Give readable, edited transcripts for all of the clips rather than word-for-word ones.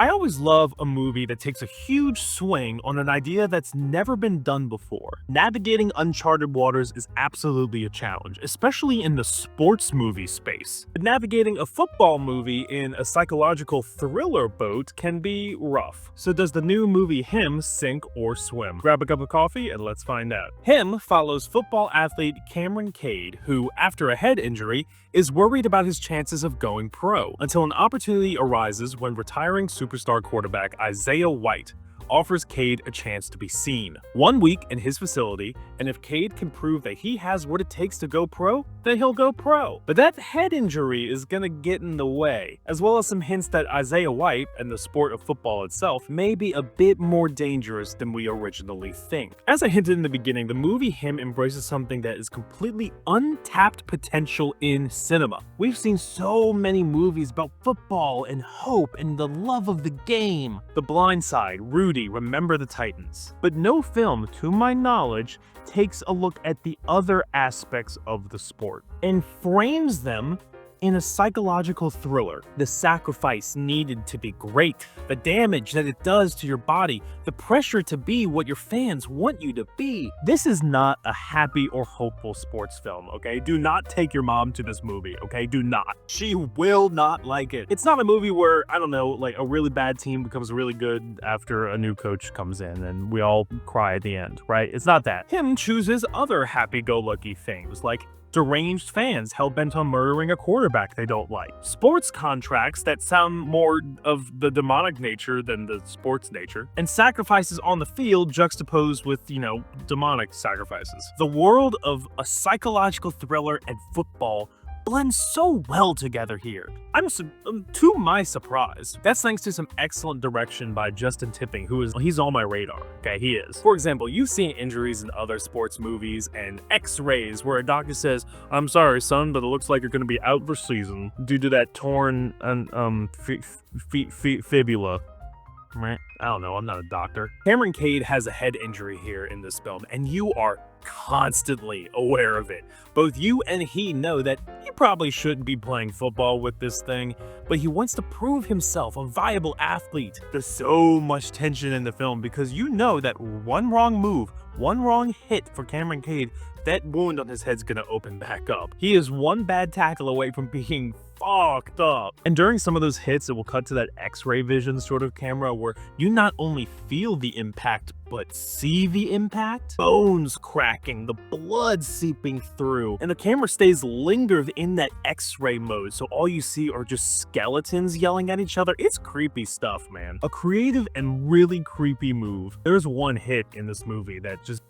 I always love a movie that takes a huge swing on an idea that's never been done before. Navigating uncharted waters is absolutely a challenge, especially in the sports movie space. But navigating a football movie in a psychological thriller boat can be rough. So does the new movie Him sink or swim? Grab a cup of coffee and let's find out. Him follows football athlete Cameron Cade, who, after a head injury, is worried about his chances of going pro, until an opportunity arises when retiring superstar quarterback Isaiah White offers Cade a chance to be seen. 1 week in his facility, and if Cade can prove that he has what it takes to go pro, then he'll go pro. But that head injury is gonna get in the way, as well as some hints that Isaiah White, and the sport of football itself, may be a bit more dangerous than we originally think. As I hinted in the beginning, the movie Him embraces something that is completely untapped potential in cinema. We've seen so many movies about football and hope and the love of the game. The Blind Side, Rudy, Remember the Titans. But no film, to my knowledge, takes a look at the other aspects of the sport and frames them in a psychological thriller. The sacrifice needed to be great, the damage that it does to your body, the pressure to be what your fans want you to be. This is not a happy or hopeful sports film, okay? Do not take your mom to this movie, okay? Do not. She will not like it. It's not a movie where, I don't know, like a really bad team becomes really good after a new coach comes in and we all cry at the end, right? It's not that. Him chooses other happy-go-lucky things, like deranged fans hell-bent on murdering a quarterback they don't like, sports contracts that sound more of the demonic nature than the sports nature, and sacrifices on the field juxtaposed with, demonic sacrifices. The world of a psychological thriller and football blends so well together here. To my surprise, that's thanks to some excellent direction by Justin Tipping, he's on my radar. Okay, he is. For example, you've seen injuries in other sports movies and x-rays where a doctor says, "I'm sorry, son, but it looks like you're going to be out for season due to that torn fibula." I don't know, I'm not a doctor. Cameron Cade has a head injury here in this film, and you are constantly aware of it. Both you and he know that he probably shouldn't be playing football with this thing, but he wants to prove himself a viable athlete. There's so much tension in the film because you know that one wrong move, one wrong hit for Cameron Cade, that wound on his head's gonna open back up. He is one bad tackle away from being fucked up. And during some of those hits, it will cut to that x-ray vision sort of camera where you not only feel the impact, but see the impact. Bones cracking, the blood seeping through, and the camera stays lingered in that x-ray mode, so all you see are just skeletons yelling at each other. It's creepy stuff, man. A creative and really creepy move. There's one hit in this movie that just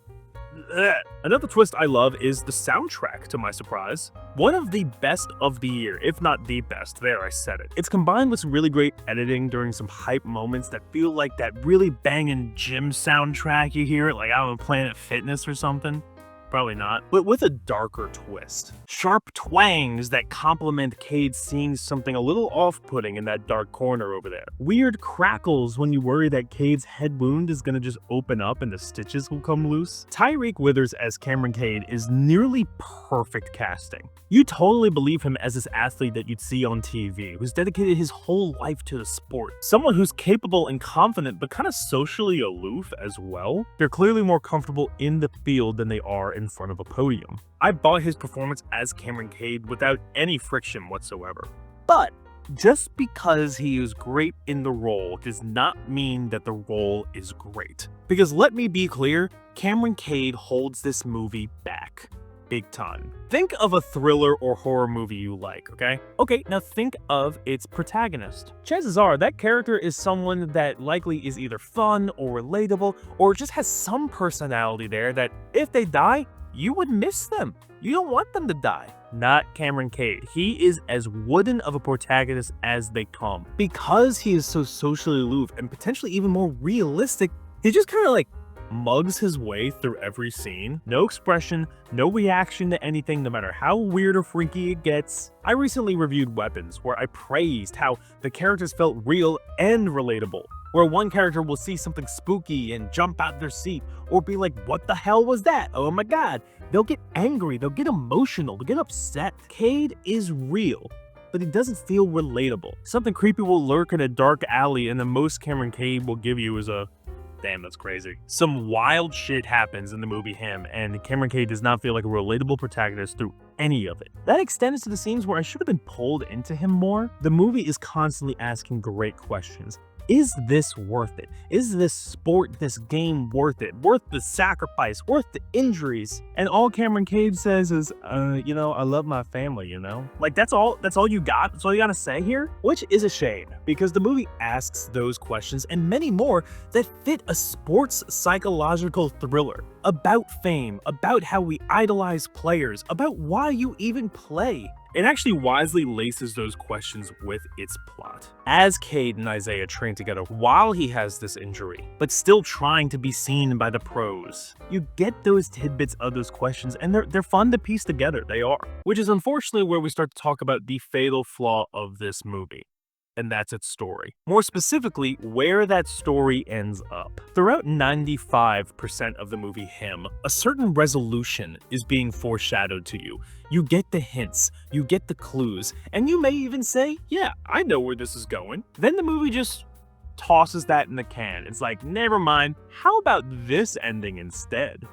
Another twist I love is the soundtrack, to my surprise. One of the best of the year, if not the best. There, I said it. It's combined with some really great editing during some hype moments that feel like that really banging gym soundtrack you hear, like out of Planet Fitness or something. Probably not, but with a darker twist. Sharp twangs that complement Cade seeing something a little off-putting in that dark corner over there. Weird crackles when you worry that Cade's head wound is gonna just open up and the stitches will come loose. Tyreek Withers as Cameron Cade is nearly perfect casting. You totally believe him as this athlete that you'd see on TV, who's dedicated his whole life to the sport. Someone who's capable and confident, but kind of socially aloof as well. They're clearly more comfortable in the field than they are in front of a podium. I bought his performance as Cameron Cade without any friction whatsoever. But just because he is great in the role does not mean that the role is great. Because let me be clear, Cameron Cade holds this movie back. Big time. Think of a thriller or horror movie you like, okay? Okay, now think of its protagonist. Chances are that character is someone that likely is either fun or relatable or just has some personality there that if they die, you would miss them. You don't want them to die. Not Cameron Cade. He is as wooden of a protagonist as they come. Because he is so socially aloof and potentially even more realistic, he just kind of like mugs his way through every scene. No expression, no reaction to anything, no matter how weird or freaky it gets. I recently reviewed Weapons, where I praised how the characters felt real and relatable. Where one character will see something spooky and jump out their seat, or be like, what the hell was that? Oh my god. They'll get angry, they'll get emotional, they'll get upset. Cade is real. but he doesn't feel relatable. Something creepy will lurk in a dark alley, and the most Cameron Cade will give you is a damn, that's crazy. Some wild shit happens in the movie Him, and Cameron Cade does not feel like a relatable protagonist through any of it. That extends to the scenes where I should have been pulled into him more. The movie is constantly asking great questions. Is this worth it? Is this sport, this game worth it? Worth the sacrifice? Worth the injuries? And all Cameron Cade says is, you know, I love my family, you know? Like, that's all you got? That's all you gotta say here? Which is a shame, because the movie asks those questions and many more that fit a sports psychological thriller. About fame, about how we idolize players, about why you even play. It actually wisely laces those questions with its plot. As Cade and Isaiah train together while he has this injury, but still trying to be seen by the pros, you get those tidbits of those questions, and they're fun to piece together, they are. Which is unfortunately where we start to talk about the fatal flaw of this movie. And that's its story. More specifically, where that story ends up. Throughout 95% of the movie Him, a certain resolution is being foreshadowed to you. You get the hints, you get the clues, and you may even say, yeah, I know where this is going. Then the movie just tosses that in the can. It's like, never mind, how about this ending instead?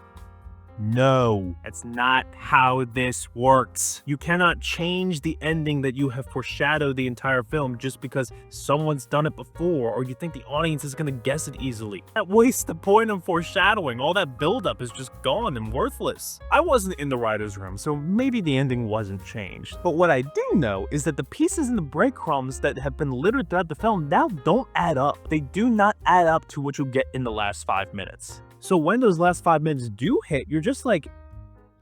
No, that's not how this works. You cannot change the ending that you have foreshadowed the entire film just because someone's done it before or you think the audience is going to guess it easily. That wastes the point of foreshadowing. All that buildup is just gone and worthless. I wasn't in the writer's room, so maybe the ending wasn't changed. But what I do know is that the pieces and the breadcrumbs that have been littered throughout the film now don't add up. They do not add up to what you get in the last 5 minutes. So when those last 5 minutes do hit, you're just like,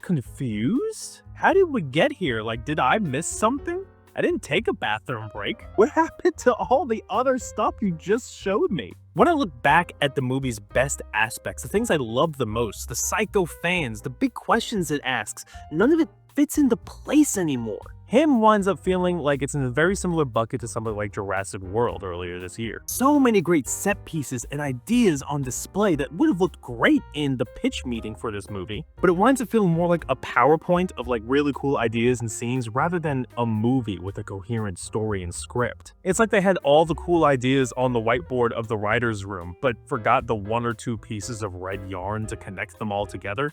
confused? How did we get here? Like, did I miss something? I didn't take a bathroom break. What happened to all the other stuff you just showed me? When I look back at the movie's best aspects, the things I loved the most, the psycho fans, the big questions it asks, none of it fits into place anymore. Him winds up feeling like it's in a very similar bucket to something like Jurassic World earlier this year. So many great set pieces and ideas on display that would have looked great in the pitch meeting for this movie, but it winds up feeling more like a PowerPoint of like really cool ideas and scenes rather than a movie with a coherent story and script. It's like they had all the cool ideas on the whiteboard of the writer's room, but forgot the 1 or 2 pieces of red yarn to connect them all together.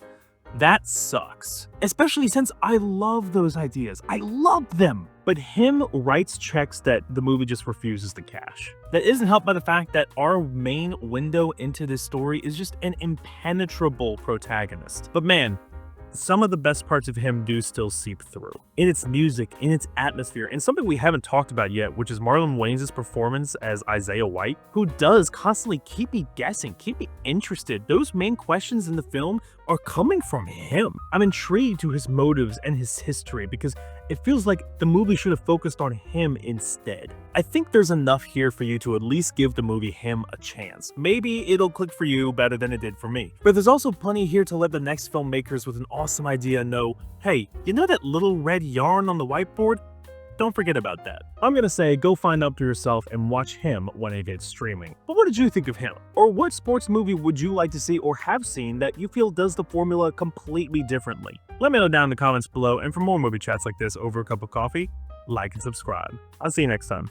That sucks. Especially since I love those ideas. I love them. But Him writes checks that the movie just refuses to cash. That isn't helped by the fact that our main window into this story is just an impenetrable protagonist. But man, some of the best parts of Him do still seep through. In its music, in its atmosphere, and something we haven't talked about yet, which is Marlon Wayans' performance as Isaiah White, who does constantly keep me guessing, keep me interested. Those main questions in the film are coming from him. I'm intrigued to his motives and his history because it feels like the movie should have focused on him instead. I think there's enough here for you to at least give the movie Him a chance. Maybe it'll click for you better than it did for me. But there's also plenty here to let the next filmmakers with an awesome idea know, hey, you know that little red yarn on the whiteboard? Don't forget about that. I'm gonna say go find out for yourself and watch Him when it hits streaming. But what did you think of Him? Or what sports movie would you like to see or have seen that you feel does the formula completely differently? Let me know down in the comments below, and for more movie chats like this over a cup of coffee, like and subscribe. I'll see you next time.